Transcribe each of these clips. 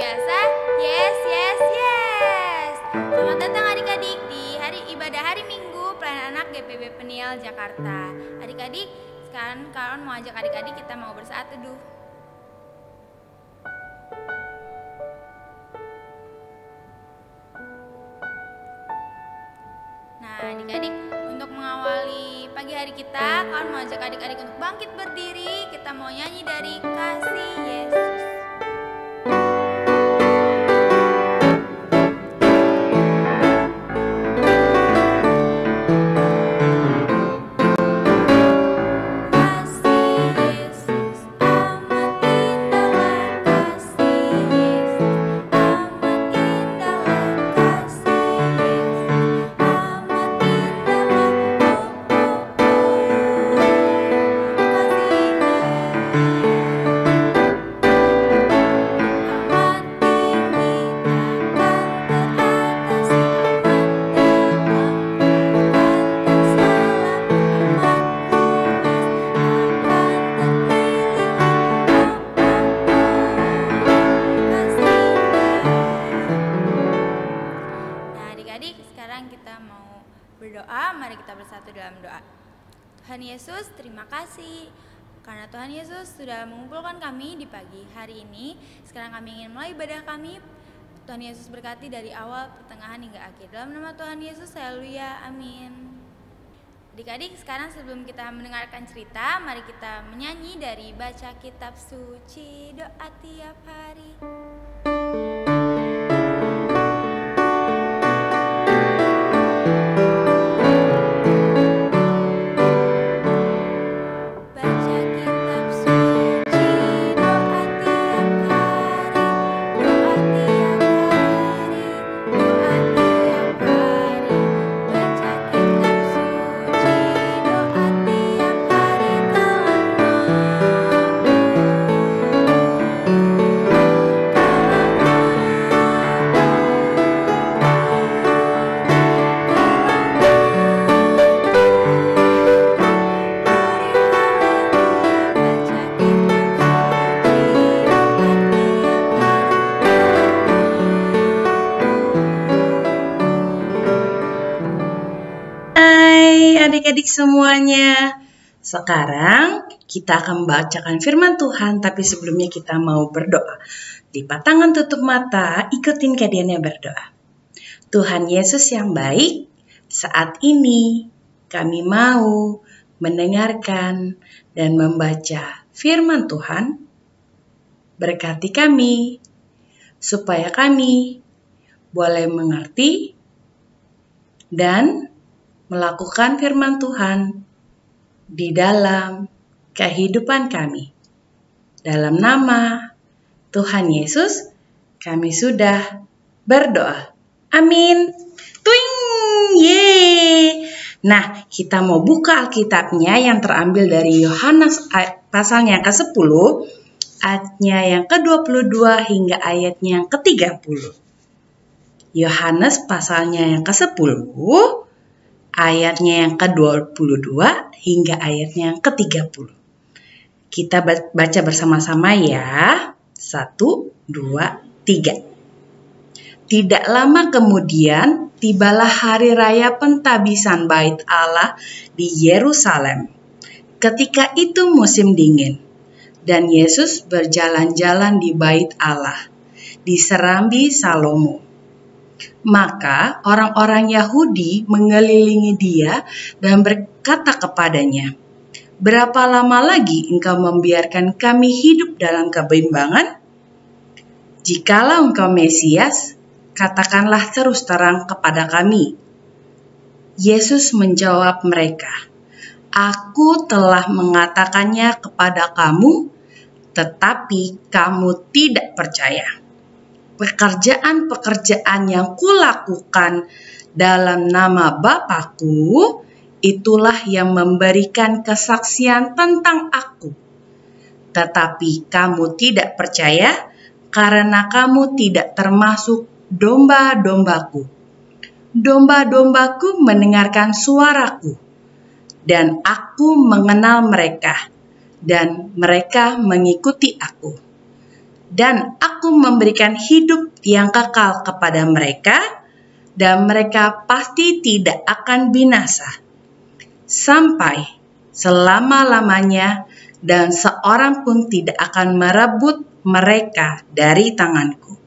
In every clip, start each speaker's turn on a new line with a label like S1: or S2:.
S1: biasa, yes, yes, yes. Selamat datang adik-adik di hari ibadah hari Minggu Pelayanan Anak GPB Peniel Jakarta. Adik-adik, sekarang kawan mau ajak adik-adik kita mau bersaat teduh. Nah, adik-adik, untuk mengawali pagi hari kita, kawan mau ajak adik-adik untuk bangkit berdiri. Kita mau nyanyi dari Kasih Yesus. Berdoa, mari kita bersatu dalam doa. Tuhan Yesus, terima kasih karena Tuhan Yesus sudah mengumpulkan kami di pagi hari ini. Sekarang kami ingin mulai ibadah kami. Tuhan Yesus berkati dari awal, pertengahan hingga akhir. Dalam nama Tuhan Yesus, haleluya, amin. Adik-adik, sekarang sebelum kita mendengarkan cerita, mari kita menyanyi dari baca kitab suci, doa tiap hari.
S2: Adik-adik semuanya, sekarang kita akan membacakan firman Tuhan, tapi sebelumnya kita mau berdoa. Lipat tangan, tutup mata, ikutin Kadiannya berdoa. Tuhan Yesus yang baik, saat ini kami mau mendengarkan dan membaca firman Tuhan. Berkati kami, supaya kami boleh mengerti dan melakukan firman Tuhan di dalam kehidupan kami. Dalam nama Tuhan Yesus, kami sudah berdoa. Amin. Tuing! Yeay! Nah, kita mau buka Alkitabnya yang terambil dari Yohanes pasalnya yang ke-10, ayatnya yang ke-22 hingga ayatnya yang ke-30. Yohanes pasalnya yang ke-10, ayatnya yang ke-22 hingga ayatnya yang ke-30. Kita baca bersama-sama ya. 1, 2, 3. Tidak lama kemudian, tibalah hari raya pentabisan Bait Allah di Yerusalem. Ketika itu musim dingin, dan Yesus berjalan-jalan di Bait Allah, di serambi Salomo. Maka orang-orang Yahudi mengelilingi dia dan berkata kepadanya, "Berapa lama lagi engkau membiarkan kami hidup dalam kebimbangan? Jikalau engkau Mesias, katakanlah terus terang kepada kami." Yesus menjawab mereka, "Aku telah mengatakannya kepada kamu, tetapi kamu tidak percaya. Pekerjaan-pekerjaan yang kulakukan dalam nama Bapa-Ku, itulah yang memberikan kesaksian tentang Aku. Tetapi kamu tidak percaya karena kamu tidak termasuk domba-dombaku. Domba-dombaku mendengarkan suaraku, dan Aku mengenal mereka, dan mereka mengikuti Aku. dan aku memberikan hidup yang kekal kepada mereka, dan mereka pasti tidak akan binasa sampai selama-lamanya, dan seorang pun tidak akan merebut mereka dari tanganku.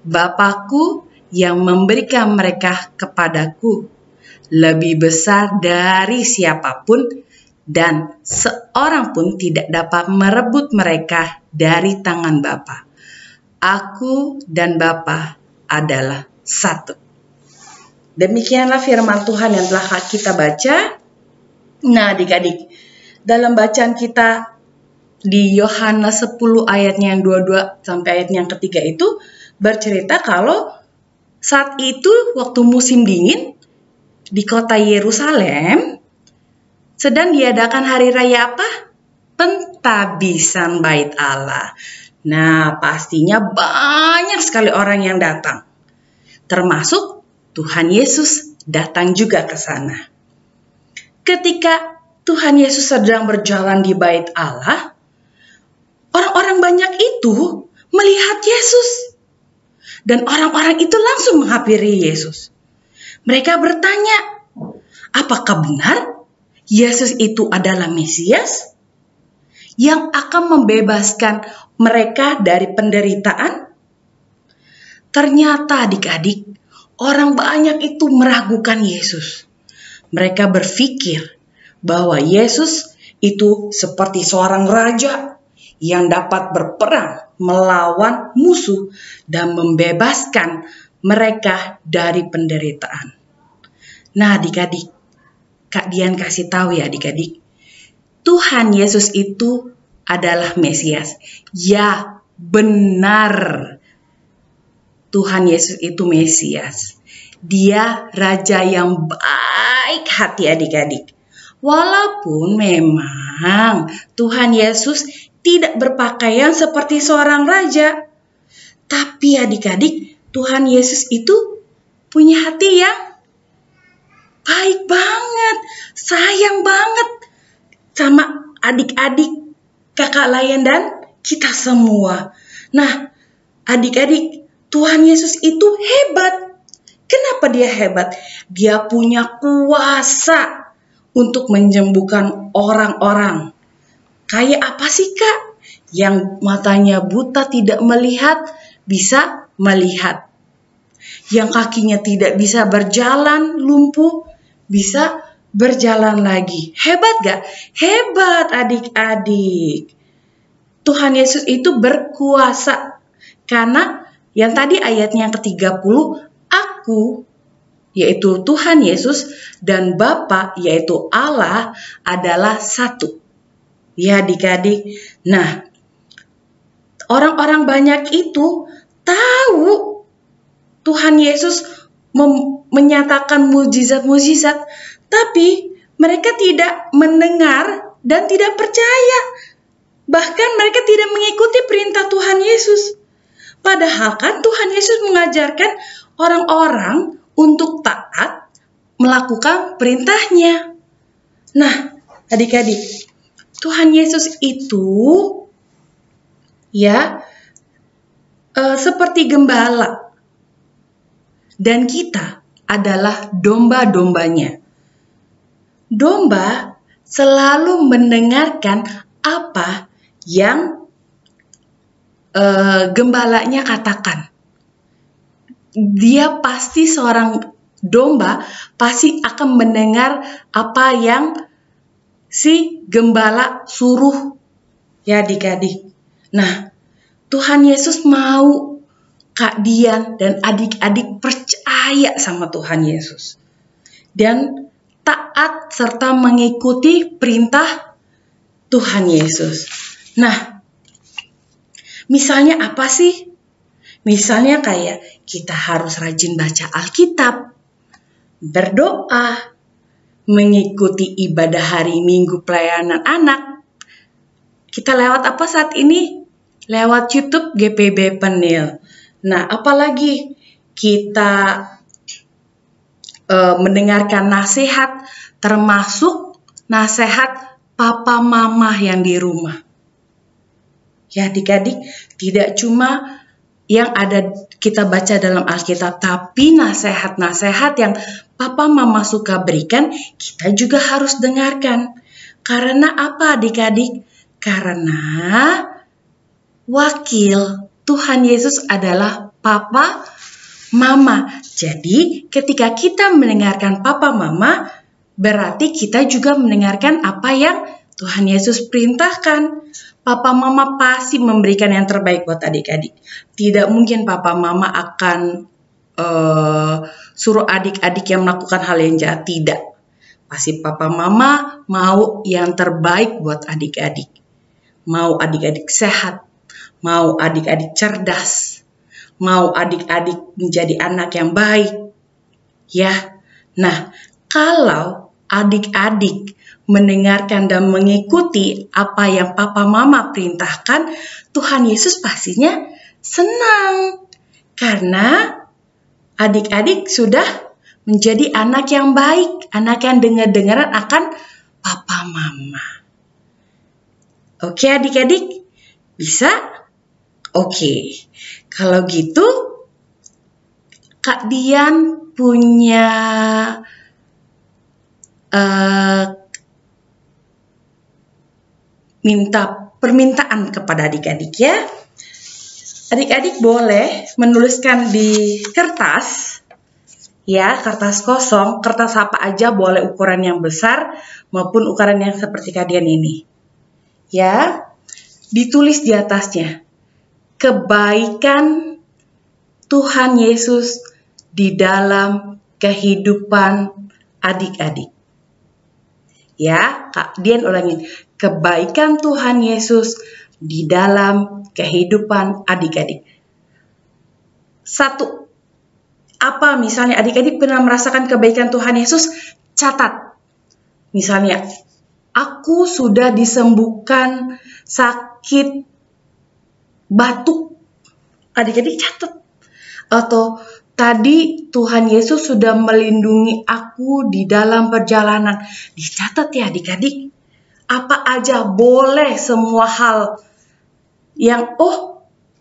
S2: Bapakku yang memberikan mereka kepadaku lebih besar dari siapapun, dan seorang pun tidak dapat merebut mereka dari tangan Bapa. Aku dan Bapa adalah satu. Demikianlah firman Tuhan yang telah kita baca. Nah, adik-adik, dalam bacaan kita di Yohanes 10 ayatnya yang 22 sampai ayat yang ketiga itu bercerita kalau saat itu waktu musim dingin di kota Yerusalem sedang diadakan hari raya apa? Pentabisan Bait Allah. Nah, pastinya banyak sekali orang yang datang. Termasuk Tuhan Yesus datang juga ke sana. Ketika Tuhan Yesus sedang berjalan di Bait Allah, orang-orang banyak itu melihat Yesus. Dan orang-orang itu langsung menghampiri Yesus. Mereka bertanya, apakah benar Yesus itu adalah Mesias yang akan membebaskan mereka dari penderitaan? Ternyata adik-adik, orang banyak itu meragukan Yesus. Mereka berpikir bahwa Yesus itu seperti seorang raja yang dapat berperang melawan musuh dan membebaskan mereka dari penderitaan. Nah, adik-adik, Kak Dian kasih tahu ya adik-adik, Tuhan Yesus itu adalah Mesias. Ya, benar. Tuhan Yesus itu Mesias. Dia raja yang baik hati adik-adik. Walaupun memang Tuhan Yesus tidak berpakaian seperti seorang raja. Tapi adik-adik, Tuhan Yesus itu punya hati yang baik banget, sayang banget sama adik-adik, kakak layan dan kita semua. Nah, adik-adik, Tuhan Yesus itu hebat. Kenapa dia hebat? Dia punya kuasa untuk menyembuhkan orang-orang. Kayak apa sih, Kak? Yang matanya buta tidak melihat, bisa melihat. Yang kakinya tidak bisa berjalan, lumpuh, bisa berjalan lagi. Hebat gak? Hebat adik-adik. Tuhan Yesus itu berkuasa. Karena yang tadi ayatnya yang ke-30, aku, yaitu Tuhan Yesus, dan Bapa, yaitu Allah, adalah satu. Ya adik-adik. Nah, orang-orang banyak itu tahu Tuhan Yesus menyatakan mujizat-mujizat, tapi mereka tidak mendengar dan tidak percaya. Bahkan mereka tidak mengikuti perintah Tuhan Yesus. Padahal kan Tuhan Yesus mengajarkan orang-orang untuk taat melakukan perintahnya. Nah, adik-adik, Tuhan Yesus itu ya seperti gembala. Dan kita adalah domba-dombanya. Domba selalu mendengarkan apa yang gembalanya katakan. Dia pasti seorang domba pasti akan mendengar apa yang si gembala suruh. Ya adik-adik. Nah, Tuhan Yesus mau Kak Dian dan adik-adik percaya sama Tuhan Yesus. Dan taat serta mengikuti perintah Tuhan Yesus. Nah, misalnya apa sih? Misalnya kayak kita harus rajin baca Alkitab, berdoa, mengikuti ibadah hari Minggu pelayanan anak. Kita lewat apa saat ini? Lewat YouTube GPB Penil. Nah, apalagi kita mendengarkan nasihat, termasuk nasihat papa mama yang di rumah. Ya adik-adik, tidak cuma yang ada kita baca dalam Alkitab, tapi nasihat-nasihat yang papa mama suka berikan, kita juga harus dengarkan. Karena apa adik-adik? Karena wakil Tuhan Yesus adalah papa mama. Jadi ketika kita mendengarkan papa mama, berarti kita juga mendengarkan apa yang Tuhan Yesus perintahkan. Papa mama pasti memberikan yang terbaik buat adik-adik. Tidak mungkin papa mama akan suruh adik-adik yang melakukan hal yang jahat. Tidak. Pasti papa mama mau yang terbaik buat adik-adik. Mau adik-adik sehat. Mau adik-adik cerdas. Mau adik-adik menjadi anak yang baik. Ya. Nah, kalau adik-adik mendengarkan dan mengikuti apa yang papa mama perintahkan, Tuhan Yesus pastinya senang. Karena adik-adik sudah menjadi anak yang baik, anak yang dengar-dengaran akan papa mama. Oke adik-adik? Bisa? Oke. Kalau gitu, Kak Dian punya minta permintaan kepada adik-adik ya. Adik-adik boleh menuliskan di kertas, ya, kertas kosong, kertas apa aja boleh ukuran yang besar maupun ukuran yang seperti kalian ini. Ya, ditulis di atasnya, kebaikan Tuhan Yesus di dalam kehidupan adik-adik. Ya, Kak Dian ulangin, kebaikan Tuhan Yesus di dalam kehidupan adik-adik. Satu, apa misalnya adik-adik pernah merasakan kebaikan Tuhan Yesus? Catat. Misalnya, aku sudah disembuhkan sakit batuk. Adik-adik catat. Atau tadi Tuhan Yesus sudah melindungi aku di dalam perjalanan. Dicatat ya adik-adik. Apa aja boleh, semua hal yang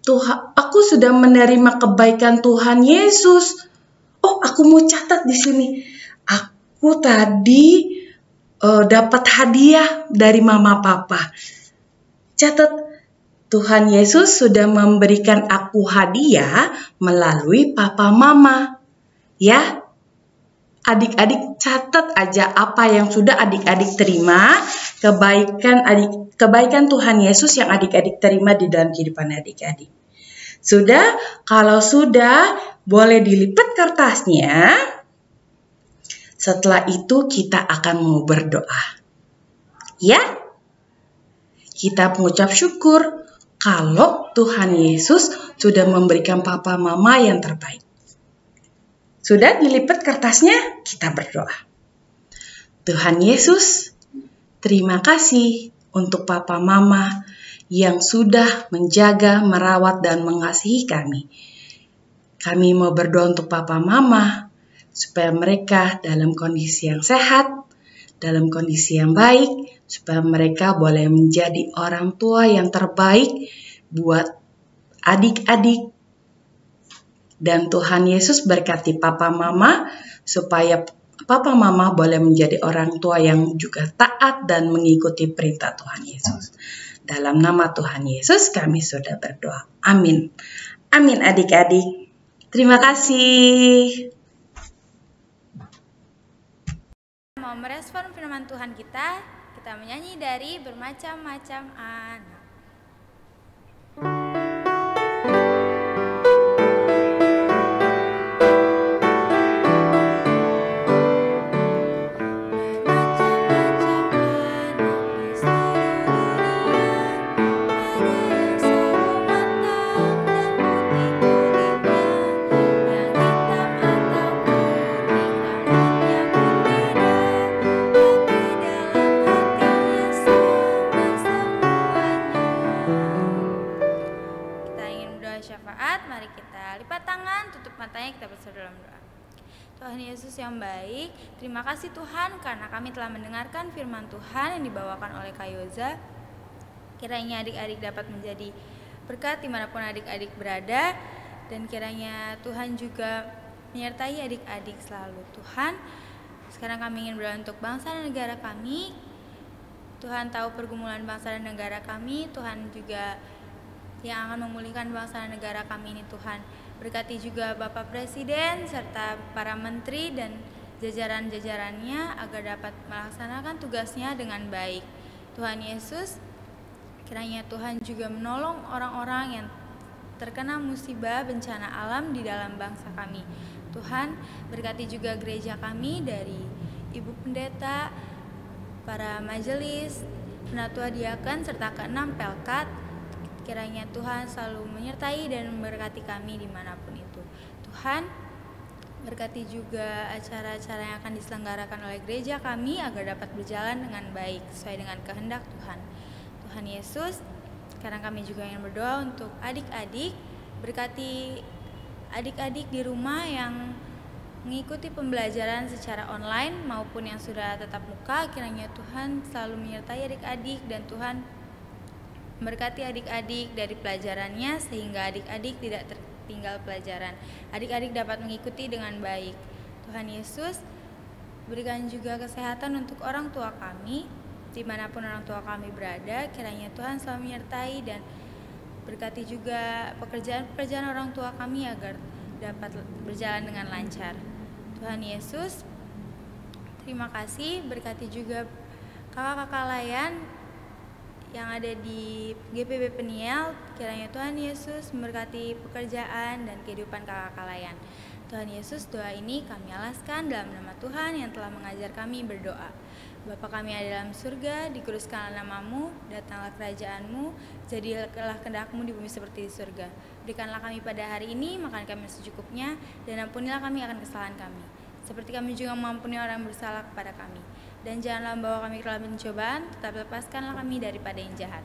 S2: Tuhan, aku sudah menerima kebaikan Tuhan Yesus. Aku mau catat di sini. Aku tadi dapat hadiah dari mama papa. Catat, Tuhan Yesus sudah memberikan aku hadiah melalui papa mama. Ya, adik-adik catat aja apa yang sudah adik-adik terima, kebaikan Tuhan Yesus yang adik-adik terima di dalam kehidupan adik-adik. Sudah? Kalau sudah, boleh dilipat kertasnya. Setelah itu kita akan mau berdoa. Ya? Kita mengucap syukur kalau Tuhan Yesus sudah memberikan papa mama yang terbaik. Sudah dilipat kertasnya, kita berdoa. Tuhan Yesus, terima kasih untuk papa mama yang sudah menjaga, merawat, dan mengasihi kami. Kami mau berdoa untuk papa mama, supaya mereka dalam kondisi yang sehat, dalam kondisi yang baik, supaya mereka boleh menjadi orang tua yang terbaik buat adik-adik. Dan Tuhan Yesus berkati papa mama, supaya papa mama boleh menjadi orang tua yang juga taat dan mengikuti perintah Tuhan Yesus. Dalam nama Tuhan Yesus kami sudah berdoa. Amin. Amin adik-adik. Terima kasih.
S1: Mau merespon firman Tuhan kita menyanyi dari Bermacam-macam Anak. Kita bersatu dalam doa. Tuhan Yesus yang baik, terima kasih Tuhan karena kami telah mendengarkan firman Tuhan yang dibawakan oleh Kak Yoza. Kiranya adik-adik dapat menjadi berkat dimanapun adik-adik berada, dan kiranya Tuhan juga menyertai adik-adik selalu. Tuhan, sekarang kami ingin berdoa untuk bangsa dan negara kami. Tuhan tahu pergumulan bangsa dan negara kami. Tuhan juga yang akan memulihkan bangsa dan negara kami ini. Tuhan, berkati juga Bapak Presiden serta para menteri dan jajaran-jajarannya agar dapat melaksanakan tugasnya dengan baik. Tuhan Yesus, kiranya Tuhan juga menolong orang-orang yang terkena musibah bencana alam di dalam bangsa kami. Tuhan, berkati juga gereja kami dari Ibu Pendeta, para majelis, penatua diaken, serta ke-6 pelkat. Kiranya Tuhan selalu menyertai dan memberkati kami dimanapun itu. Tuhan, berkati juga acara-acara yang akan diselenggarakan oleh gereja kami agar dapat berjalan dengan baik sesuai dengan kehendak Tuhan. Tuhan Yesus, sekarang kami juga ingin berdoa untuk adik-adik. Berkati adik-adik di rumah yang mengikuti pembelajaran secara online maupun yang sudah tatap muka. Kiranya Tuhan selalu menyertai adik-adik dan Tuhan memberkati adik-adik dari pelajarannya sehingga adik-adik tidak tertinggal pelajaran. Adik-adik dapat mengikuti dengan baik. Tuhan Yesus, berikan juga kesehatan untuk orang tua kami dimanapun orang tua kami berada. Kiranya Tuhan selalu menyertai dan berkati juga pekerjaan-pekerjaan orang tua kami agar dapat berjalan dengan lancar. Tuhan Yesus, terima kasih. Berkati juga kakak-kakak layan yang ada di GPB Peniel. Kiranya Tuhan Yesus memberkati pekerjaan dan kehidupan kakak-kakak layan. Tuhan Yesus, doa ini kami alaskan dalam nama Tuhan yang telah mengajar kami berdoa. Bapa kami yang ada dalam surga, dikuduskanlah namamu, datanglah kerajaanmu, jadilah kehendak-Mu di bumi seperti di surga. Berikanlah kami pada hari ini makan kami secukupnya, dan ampunilah kami akan kesalahan kami, seperti kami juga mengampuni orang yang bersalah kepada kami. Dan janganlah membawa kami ke dalam pencobaan, tetapi lepaskanlah kami daripada yang jahat.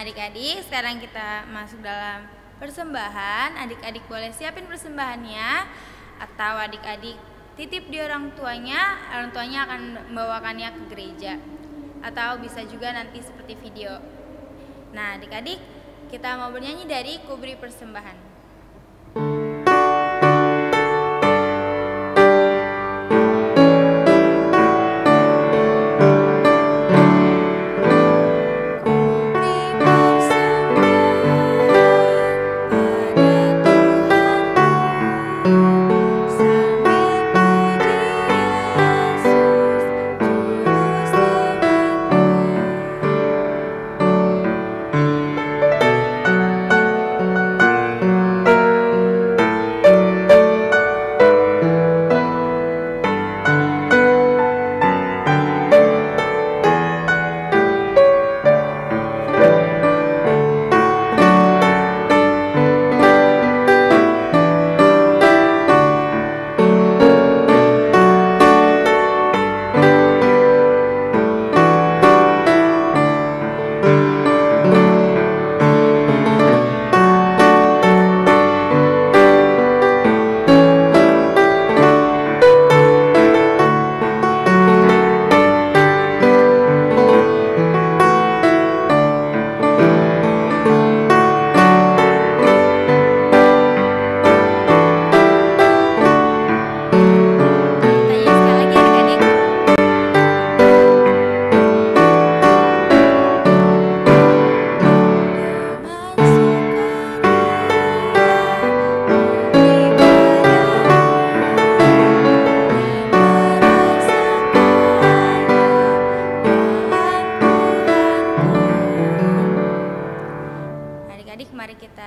S1: Adik-adik, sekarang kita masuk dalam persembahan. Adik-adik boleh siapin persembahannya, atau adik-adik titip di orang tuanya akan membawakannya ke gereja, atau bisa juga nanti seperti video. Nah, adik-adik, kita mau bernyanyi dari Kuberi Persembahan.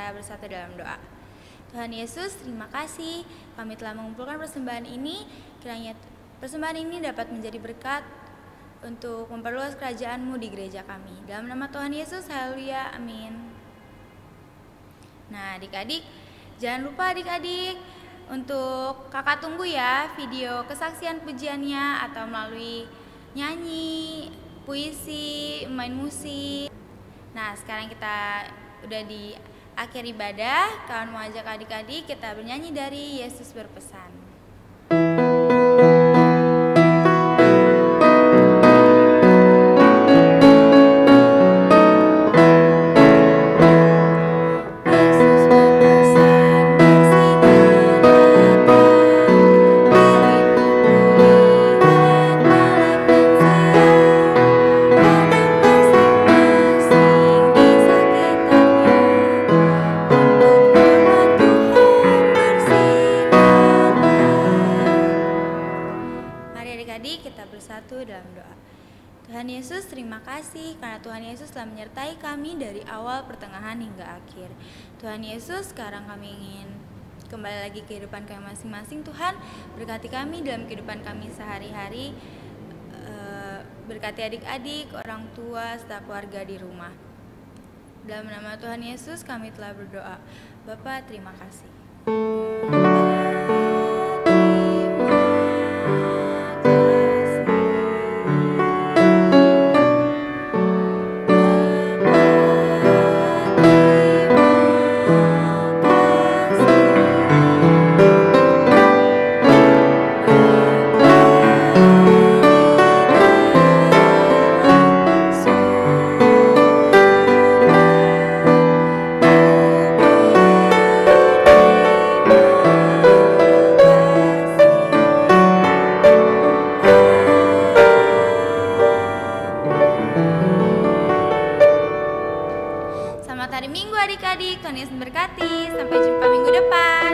S1: Bersatu dalam doa. Tuhan Yesus, terima kasih kami telah mengumpulkan persembahan ini. Kiranya persembahan ini dapat menjadi berkat untuk memperluas kerajaan-Mu di gereja kami. Dalam nama Tuhan Yesus, haleluya, amin. Nah, adik-adik, jangan lupa adik-adik untuk kakak tunggu ya video kesaksian pujiannya atau melalui nyanyi, puisi, main musik. Nah, sekarang kita udah di akhir ibadah. Kawan mau ajak adik-adik kita bernyanyi dari Yesus Berpesan. Tuhan Yesus, terima kasih karena Tuhan Yesus telah menyertai kami dari awal, pertengahan, hingga akhir. Tuhan Yesus, sekarang kami ingin kembali lagi ke kehidupan kami masing-masing. Tuhan, berkati kami dalam kehidupan kami sehari-hari, berkati adik-adik, orang tua, serta keluarga di rumah. Dalam nama Tuhan Yesus kami telah berdoa. Bapa, terima kasih. Selamat hari Minggu adik-adik, Tuhan Yesus memberkati. Sampai jumpa minggu depan.